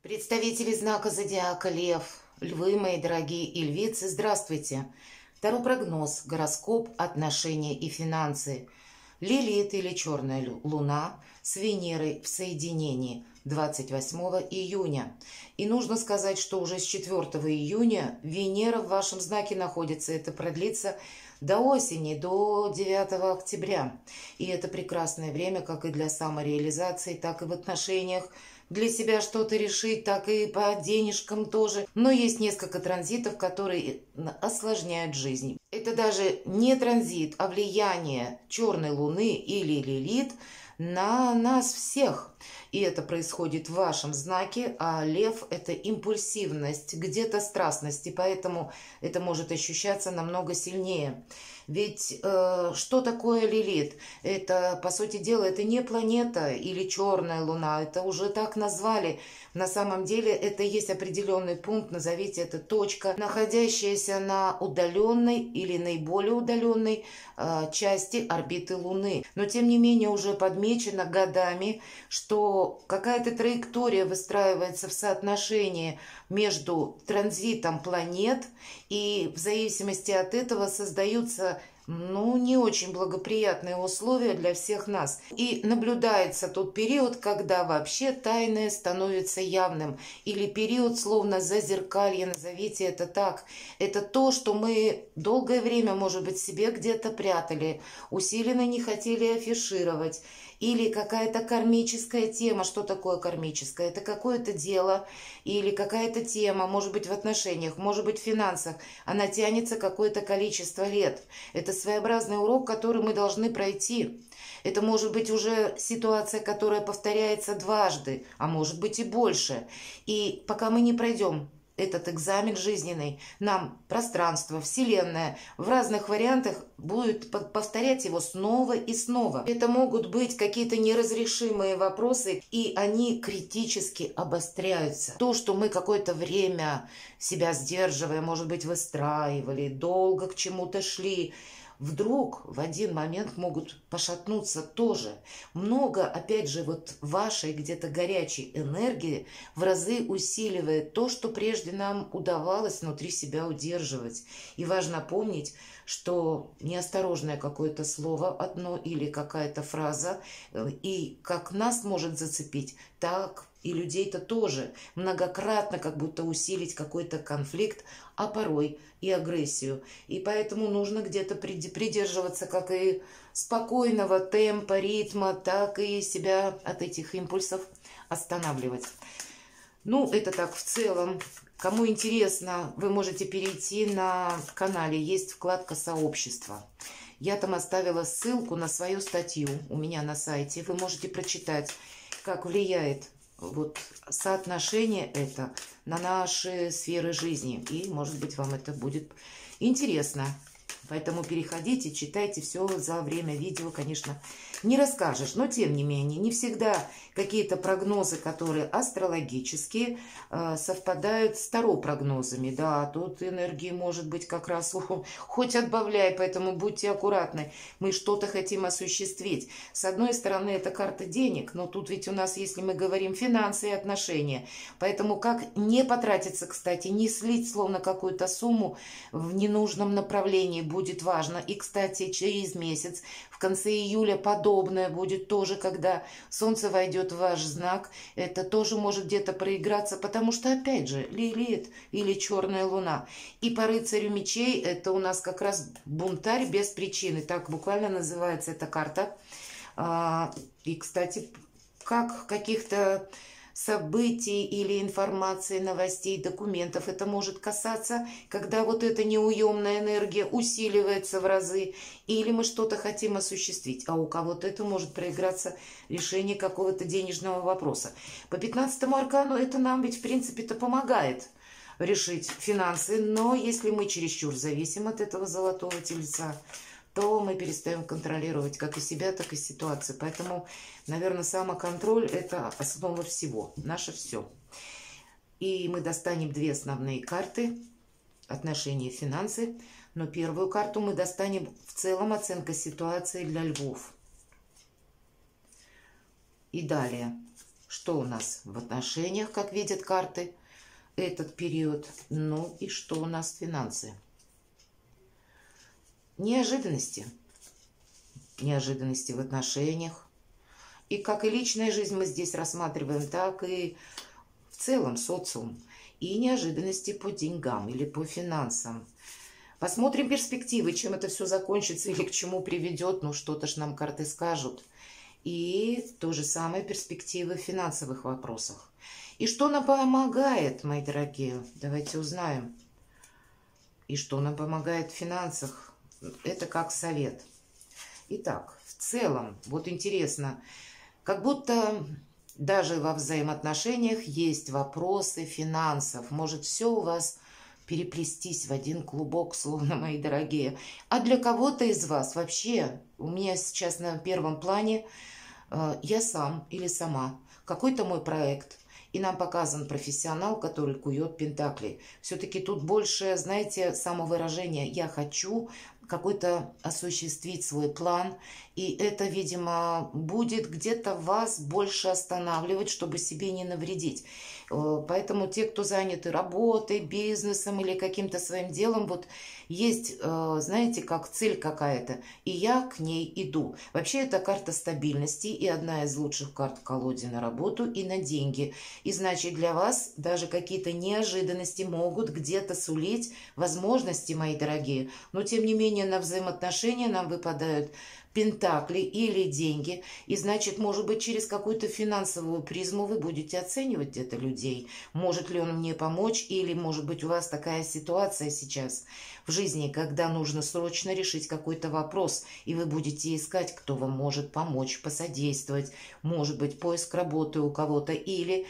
Представители знака зодиака Лев, львы, мои дорогие, и львицы, здравствуйте! Второй прогноз, гороскоп, отношения и финансы. Лилит или черная луна с Венерой в соединении 28 июня. И нужно сказать, что уже с 4 июня Венера в вашем знаке находится. Это продлится до осени, до 9 октября. И это прекрасное время как и для самореализации, так и в отношениях. Для себя что-то решить, так и по денежкам тоже. Но есть несколько транзитов, которые осложняют жизнь. Это даже не транзит, а влияние черной луны или Лилит на нас всех. И это происходит в вашем знаке, а лев – это импульсивность, где-то страстность, и поэтому это может ощущаться намного сильнее. Ведь что такое Лилит? Это, по сути дела, это не планета или черная луна, это уже так назвали. На самом деле это есть определенный пункт, назовите это точка, находящаяся на удаленной или наиболее удаленной части орбиты Луны. Но тем не менее уже подмечено годами, что какая-то траектория выстраивается в соотношении между транзитом планет, и в зависимости от этого создаются не очень благоприятные условия для всех нас. И наблюдается тот период, когда вообще тайное становится явным. Или период словно зазеркалье, назовите это так. Это то, что мы долгое время, может быть, себе где-то прятали, усиленно не хотели афишировать. Или какая-то кармическая тема. Что такое кармическое? Это какое-то дело или какая-то тема, может быть, в отношениях, может быть, в финансах. Она тянется какое-то количество лет. Это своеобразный урок, который мы должны пройти. Это может быть уже ситуация, которая повторяется дважды, а может быть и больше. И пока мы не пройдем этот экзамен жизненный, нам пространство, Вселенная в разных вариантах будет повторять его снова и снова. Это могут быть какие-то неразрешимые вопросы, и они критически обостряются. То, что мы какое-то время себя сдерживая, может быть, выстраивали, долго к чему-то шли, вдруг в один момент могут пошатнуться тоже. Много, опять же, вот вашей где-то горячей энергии в разы усиливает то, что прежде нам удавалось внутри себя удерживать. И важно помнить, что неосторожное какое-то слово одно или какая-то фраза, и как нас может зацепить, так и людей-то тоже многократно как будто усилить какой-то конфликт, а порой и агрессию. И поэтому нужно где-то придерживаться как и спокойного темпа, ритма, так и себя от этих импульсов останавливать. Это так в целом. Кому интересно, вы можете перейти на канале, есть вкладка «Сообщество». Я там оставила ссылку на свою статью у меня на сайте. Вы можете прочитать, как влияет соотношение это на наши сферы жизни. И, может быть, вам это будет интересно. Поэтому переходите, читайте все за время видео, конечно, не расскажешь. Но, тем не менее, не всегда какие-то прогнозы, которые астрологические, совпадают с таро-прогнозами. Да, тут энергии может быть как раз хоть отбавляй, поэтому будьте аккуратны. Мы что-то хотим осуществить. С одной стороны, это карта денег, но тут ведь у нас, если мы говорим, финансы и отношения. Поэтому как не потратиться, кстати, не слить словно какую-то сумму в ненужном направлении будет важно. И, кстати, через месяц, в конце июля, подобное будет тоже, когда Солнце войдет в ваш знак. Это тоже может где-то проиграться, потому что, опять же, Лилит или черная луна. И по рыцарю мечей это у нас как раз бунтарь без причины. Так буквально называется эта карта. И, кстати, как каких-то событий или информации, новостей, документов это может касаться, когда вот эта неуемная энергия усиливается в разы, или мы что-то хотим осуществить, а у кого-то это может проиграться решение какого-то денежного вопроса. По 15-му аркану это нам ведь в принципе-то помогает решить финансы, но если мы чересчур зависим от этого золотого тельца, то мы перестаем контролировать как и себя, так и ситуацию. Поэтому, наверное, самоконтроль – это основа всего, наше все. И мы достанем две основные карты – отношения и финансы. Но первую карту мы достанем в целом оценка ситуации для львов. И далее. Что у нас в отношениях, как видят карты, этот период? Ну и что у нас финансы? Неожиданности. Неожиданности в отношениях. И как и личная жизнь мы здесь рассматриваем, так и в целом социум. И неожиданности по деньгам или по финансам. Посмотрим перспективы, чем это все закончится или к чему приведет. Ну, что-то ж нам карты скажут. И то же самое перспективы в финансовых вопросах. И что нам помогает, мои дорогие? Давайте узнаем. И что нам помогает в финансах? Это как совет. Итак, в целом, вот интересно, как будто даже во взаимоотношениях есть вопросы финансов. Может, все у вас переплестись в один клубок, словно, мои дорогие. А для кого-то из вас вообще, у меня сейчас на первом плане я сам или сама, какой-то мой проект, и нам показан профессионал, который кует пентакли. Все-таки тут больше, знаете, самовыражение. Я хочу какой-то осуществить свой план, и это, видимо, будет где-то вас больше останавливать, чтобы себе не навредить. Поэтому те, кто заняты работой, бизнесом или каким-то своим делом, вот есть, знаете, как цель какая-то, и я к ней иду. Вообще это карта стабильности и одна из лучших карт в колоде на работу и на деньги. И значит для вас даже какие-то неожиданности могут где-то сулить возможности, мои дорогие. Но тем не менее на взаимоотношения нам выпадают пентакли или деньги. И значит, может быть, через какую-то финансовую призму вы будете оценивать где-то людей. Может ли он мне помочь, или, может быть, у вас такая ситуация сейчас в жизни, когда нужно срочно решить какой-то вопрос, и вы будете искать, кто вам может помочь, посодействовать. Может быть, поиск работы у кого-то или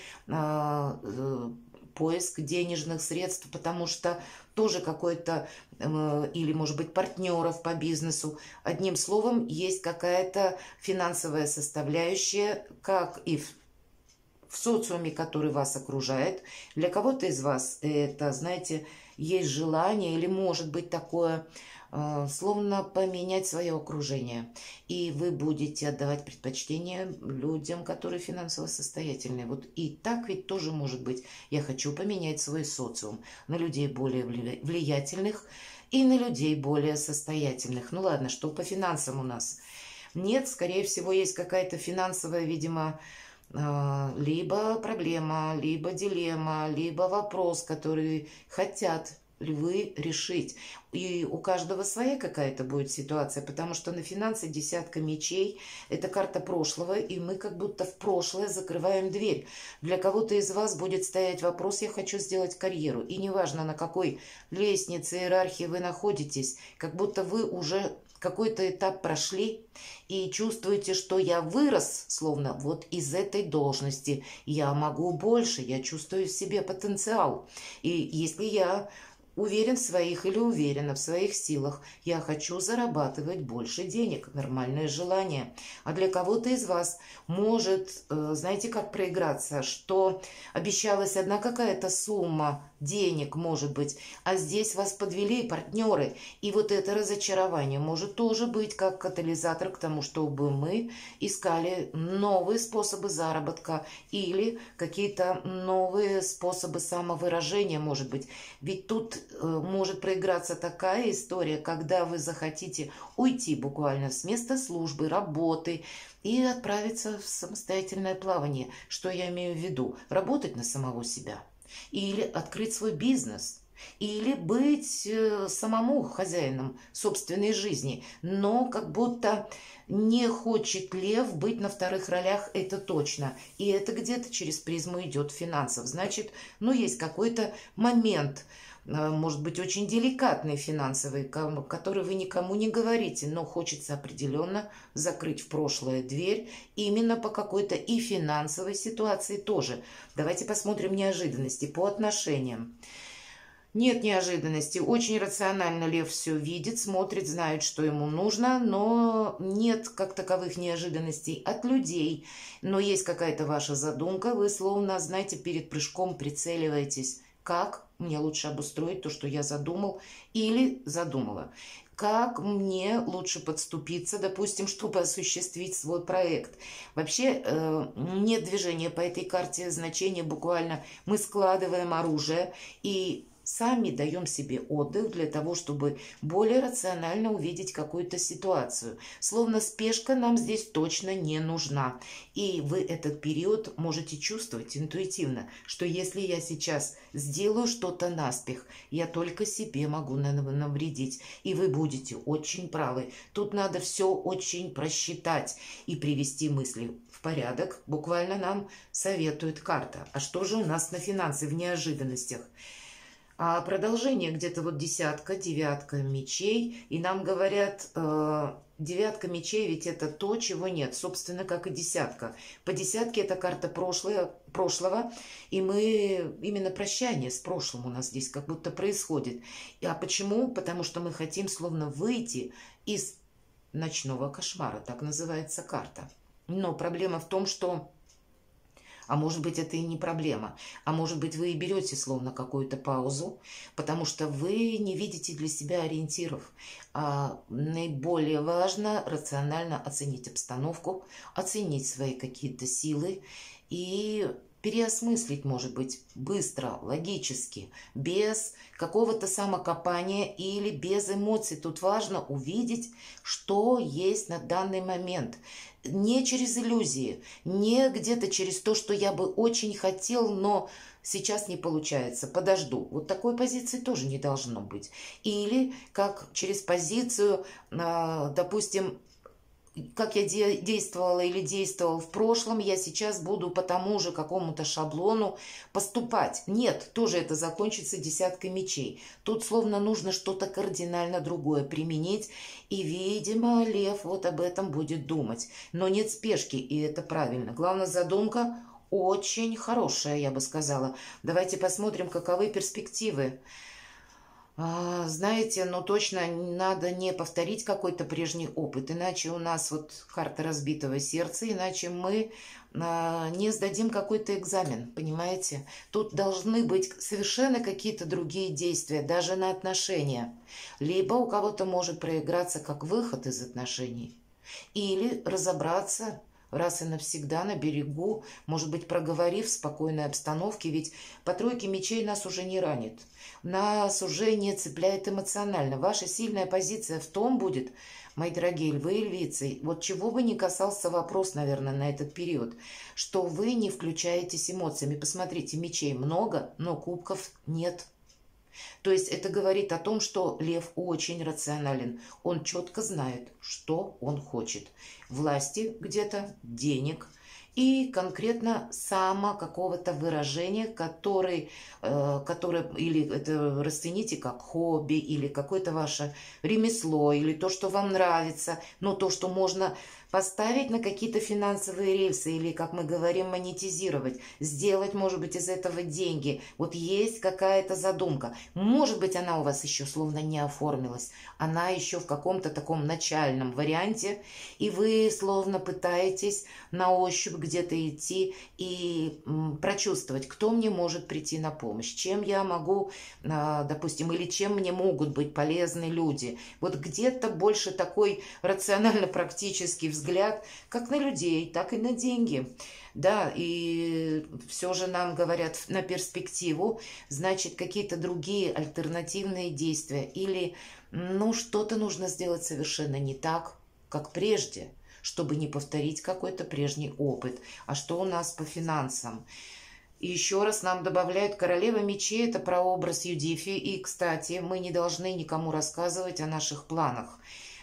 поиск денежных средств, потому что тоже какой-то, или, может быть, партнеров по бизнесу. Одним словом, есть какая-то финансовая составляющая, как и в социуме, который вас окружает. Для кого-то из вас это, знаете, есть желание или может быть такое, словно поменять свое окружение. И вы будете отдавать предпочтение людям, которые финансово состоятельные. Вот и так ведь тоже может быть. Я хочу поменять свой социум на людей более влиятельных и на людей более состоятельных. Ну ладно, что по финансам у нас? Нет, скорее всего, есть какая-то финансовая, видимо, либо проблема, либо дилемма, либо вопрос, который хотят вы решить. И у каждого своя какая-то будет ситуация, потому что на финансы десятка мечей. Это карта прошлого, и мы как будто в прошлое закрываем дверь. Для кого-то из вас будет стоять вопрос: я хочу сделать карьеру. И неважно, на какой лестнице иерархии вы находитесь, как будто вы уже какой-то этап прошли и чувствуете, что я вырос, словно вот из этой должности. Я могу больше, я чувствую в себе потенциал. И если я уверен в своих или уверена в своих силах, я хочу зарабатывать больше денег, нормальное желание. А для кого-то из вас может, знаете, как проиграться, что обещалась одна какая-то сумма денег, может быть, а здесь вас подвели партнеры. И вот это разочарование может тоже быть как катализатор к тому, чтобы мы искали новые способы заработка или какие-то новые способы самовыражения, может быть. Ведь тут может проиграться такая история, когда вы захотите уйти буквально с места службы, работы и отправиться в самостоятельное плавание. Что я имею в виду? Работать на самого себя. Или открыть свой бизнес. Или быть самому хозяином собственной жизни. Но как будто не хочет лев быть на вторых ролях, это точно. И это где-то через призму идет финансов. Значит, ну есть какой-то момент, может быть, очень деликатный финансовый, который вы никому не говорите, но хочется определенно закрыть в прошлое дверь именно по какой-то и финансовой ситуации тоже. Давайте посмотрим неожиданности по отношениям. Нет неожиданности. Очень рационально лев все видит, смотрит, знает, что ему нужно, но нет как таковых неожиданностей от людей. Но есть какая-то ваша задумка, вы словно, знаете, перед прыжком прицеливаетесь. как мне лучше обустроить то, что я задумал или задумала. Как мне лучше подступиться, допустим, чтобы осуществить свой проект. Вообще нет движения по этой карте, значение буквально мы складываем оружие и сами даем себе отдых для того, чтобы более рационально увидеть какую-то ситуацию. Словно спешка нам здесь точно не нужна. И вы этот период можете чувствовать интуитивно, что если я сейчас сделаю что-то наспех, я только себе могу навредить. И вы будете очень правы. Тут надо все очень просчитать и привести мысли в порядок. Буквально нам советует карта. А что же у нас на финансы в неожиданностях? А продолжение где-то вот десятка, девятка мечей. И нам говорят, девятка мечей ведь это то, чего нет. Собственно, как и десятка. По десятке это карта прошлого. И мы именно прощание с прошлым у нас здесь как будто происходит. А почему? Потому что мы хотим словно выйти из ночного кошмара. Так называется карта. Но проблема в том, что... А может быть, это и не проблема. А может быть, вы и берете словно какую-то паузу, потому что вы не видите для себя ориентиров. А наиболее важно рационально оценить обстановку, оценить свои какие-то силы и переосмыслить, может быть, быстро, логически, без какого-то самокопания или без эмоций. Тут важно увидеть, что есть на данный момент. Не через иллюзии, не где-то через то, что я бы очень хотел, но сейчас не получается, подожду. Вот такой позиции тоже не должно быть. Или как через позицию, допустим, как я действовала или действовал в прошлом, я сейчас буду по тому же какому-то шаблону поступать. Нет, тоже это закончится десяткой мечей. Тут словно нужно что-то кардинально другое применить, и, видимо, лев вот об этом будет думать. Но нет спешки, и это правильно. Главное, задумка очень хорошая, я бы сказала. Давайте посмотрим, каковы перспективы. Знаете, но точно надо не повторить какой-то прежний опыт, иначе у нас вот карта разбитого сердца, иначе мы не сдадим какой-то экзамен, понимаете? Тут должны быть совершенно какие-то другие действия, даже на отношения. Либо у кого-то может проиграться как выход из отношений, или разобраться раз и навсегда на берегу, может быть, проговорив в спокойной обстановке, ведь по тройке мечей нас уже не ранит, нас уже не цепляет эмоционально. Ваша сильная позиция в том будет, мои дорогие львы и львицы, вот чего бы ни касался вопрос, наверное, на этот период, что вы не включаетесь эмоциями. Посмотрите, мечей много, но кубков нет. То есть это говорит о том, что лев очень рационален. Он четко знает, что он хочет. Власти где-то, денег и конкретно само какого-то выражения, которое или это расцените как хобби, или какое-то ваше ремесло, или то, что вам нравится, но то, что можно поставить на какие-то финансовые рельсы или, как мы говорим, монетизировать, сделать, может быть, из этого деньги. Вот есть какая-то задумка. Может быть, она у вас еще словно не оформилась. Она еще в каком-то таком начальном варианте, и вы словно пытаетесь на ощупь где-то идти и прочувствовать, кто мне может прийти на помощь, чем я могу, допустим, или чем мне могут быть полезны люди. Вот где-то больше такой рационально-практический взгляд как на людей, так и на деньги. Да, и все же нам говорят на перспективу, значит, какие-то другие альтернативные действия. Или, ну, что-то нужно сделать совершенно не так, как прежде, чтобы не повторить какой-то прежний опыт. А что у нас по финансам? И еще раз нам добавляют королева мечей, это прообраз Юдифи. И, кстати, мы не должны никому рассказывать о наших планах.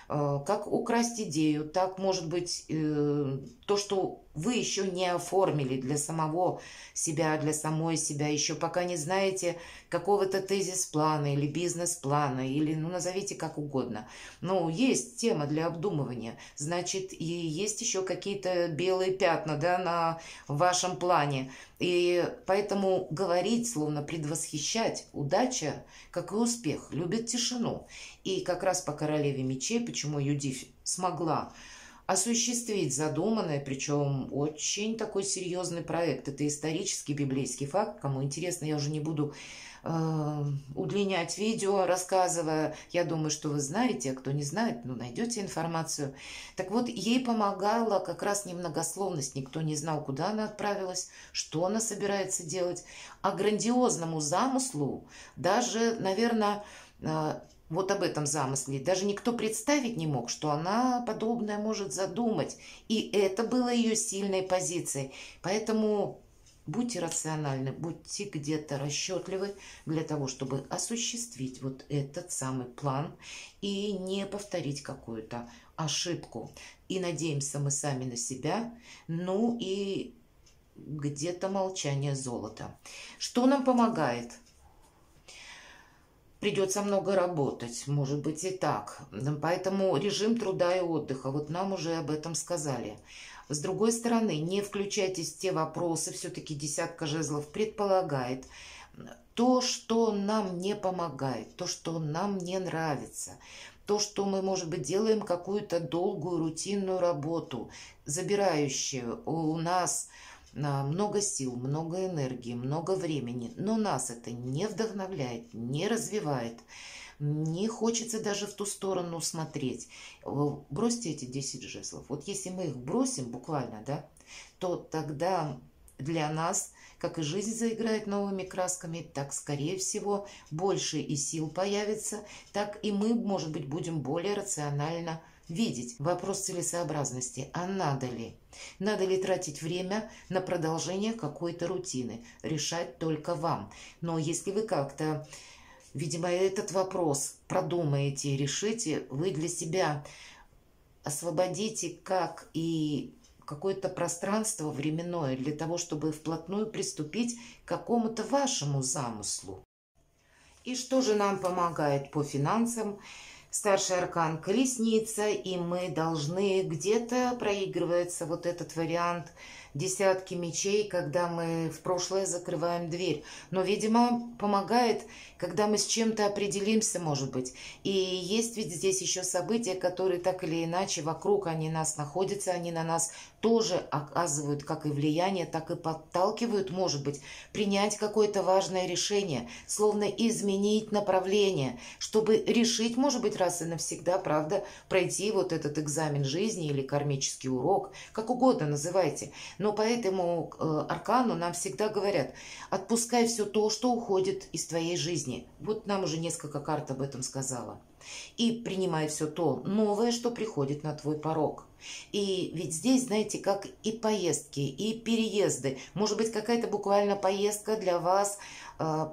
Как украсть идею, так, может быть, то, что вы еще не оформили для самого себя, для самой себя, еще пока не знаете какого-то тезис-плана или бизнес-плана, или, ну, назовите как угодно. Но есть тема для обдумывания, значит, и есть еще какие-то белые пятна, да, на вашем плане. И поэтому говорить, словно предвосхищать, удача, как и успех, любит тишину. И как раз по королеве мечей, почему Юдифь смогла осуществить задуманное, причем очень такой серьезный проект. Это исторический библейский факт. Кому интересно, я уже не буду удлинять видео, рассказывая. Я думаю, что вы знаете, а кто не знает, ну, найдете информацию. Так вот, ей помогала как раз немногословность. Никто не знал, куда она отправилась, что она собирается делать. А грандиозному замыслу даже, наверное, вот об этом замысле даже никто представить не мог, что она подобное может задумать. И это было ее сильной позицией. Поэтому будьте рациональны, будьте где-то расчетливы для того, чтобы осуществить вот этот самый план и не повторить какую-то ошибку. И надеемся мы сами на себя, ну и где-то молчание золота. Что нам помогает? Придется много работать, может быть и так. Поэтому режим труда и отдыха, вот нам уже об этом сказали. С другой стороны, не включайтесь в те вопросы, все-таки десятка жезлов предполагает то, что нам не помогает, то, что нам не нравится, то, что мы, может быть, делаем какую-то долгую рутинную работу, забирающую у нас много сил, много энергии, много времени, но нас это не вдохновляет, не развивает, не хочется даже в ту сторону смотреть. Бросьте эти 10 жезлов. Вот если мы их бросим буквально, да, то тогда для нас, как и жизнь заиграет новыми красками, так, скорее всего, больше и сил появится, так и мы, может быть, будем более рационально видеть. Вопрос целесообразности. А надо ли? Надо ли тратить время на продолжение какой-то рутины? Решать только вам. Но если вы как-то, видимо, этот вопрос продумаете и решите, вы для себя освободите как и какое-то пространство временное для того, чтобы вплотную приступить к какому-то вашему замыслу. И что же нам помогает по финансам? Старший аркан Колесница, и мы должны где-то проигрывается вот этот вариант десятки мечей, когда мы в прошлое закрываем дверь. Но, видимо, помогает, когда мы с чем-то определимся, может быть. И есть ведь здесь еще события, которые так или иначе вокруг, они нас находятся, они на нас тоже оказывают как и влияние, так и подталкивают, может быть, принять какое-то важное решение, словно изменить направление, чтобы решить, может быть, раз и навсегда, правда, пройти вот этот экзамен жизни или кармический урок, как угодно называйте. Но по этому аркану нам всегда говорят: отпускай все то, что уходит из твоей жизни. Вот нам уже несколько карт об этом сказала. И принимай все то новое, что приходит на твой порог. И ведь здесь, знаете, как и поездки, и переезды. Может быть, какая-то буквально поездка для вас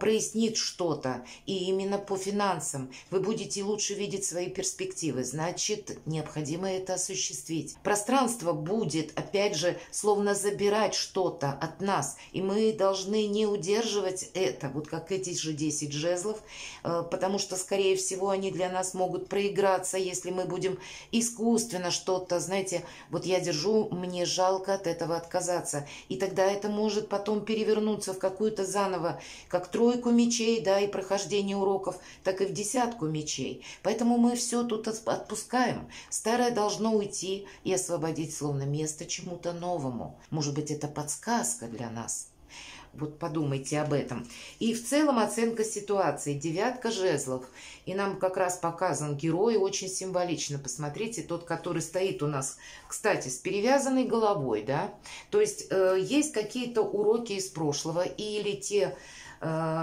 прояснит что-то. И именно по финансам вы будете лучше видеть свои перспективы. Значит, необходимо это осуществить. Пространство будет, опять же, словно забирать что-то от нас. И мы должны не удерживать это, вот как эти же 10 жезлов, потому что, скорее всего, они для нас могут проиграться, если мы будем искусственно что-то, знаете, вот я держу, мне жалко от этого отказаться. И тогда это может потом перевернуться в какую-то заново, как тройку мечей, да, и прохождение уроков, так и в десятку мечей. Поэтому мы все тут отпускаем. Старое должно уйти и освободить словно место чему-то новому. Может быть, это подсказка для нас. Вот подумайте об этом. И в целом оценка ситуации. Девятка жезлов. И нам как раз показан герой очень символично. Посмотрите, тот, который стоит у нас, кстати, с перевязанной головой, да. То есть есть какие-то уроки из прошлого или те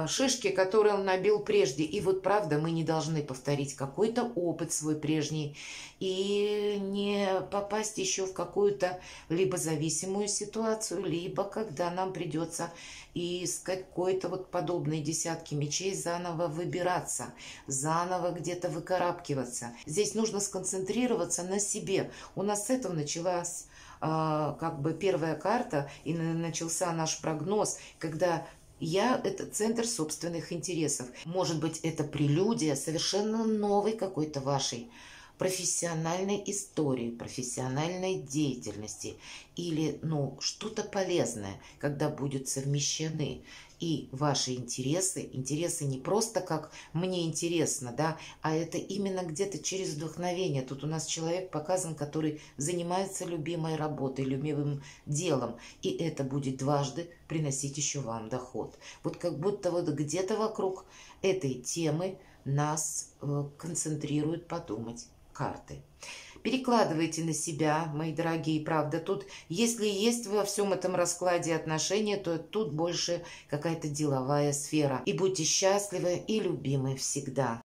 шишки, которые он набил прежде. И вот правда, мы не должны повторить какой-то опыт свой прежний и не попасть еще в какую-то либо зависимую ситуацию, либо когда нам придется из какой-то вот подобной десятки мечей заново выбираться, заново где-то выкарабкиваться. Здесь нужно сконцентрироваться на себе. У нас с этого началась как бы первая карта и начался наш прогноз, когда я – это центр собственных интересов. Может быть, это прелюдия совершенно новой какой-то вашей профессиональной истории, профессиональной деятельности или, ну, что-то полезное, когда будут совмещены и ваши интересы. Интересы не просто как «мне интересно», да, а это именно где-то через вдохновение. Тут у нас человек показан, который занимается любимой работой, любимым делом, и это будет дважды приносить еще вам доход. Вот как будто вот где-то вокруг этой темы нас концентрируют подумать карты. Перекладывайте на себя, мои дорогие, правда. Тут, если есть во всем этом раскладе отношения, то тут больше какая-то деловая сфера. И будьте счастливы и любимы всегда.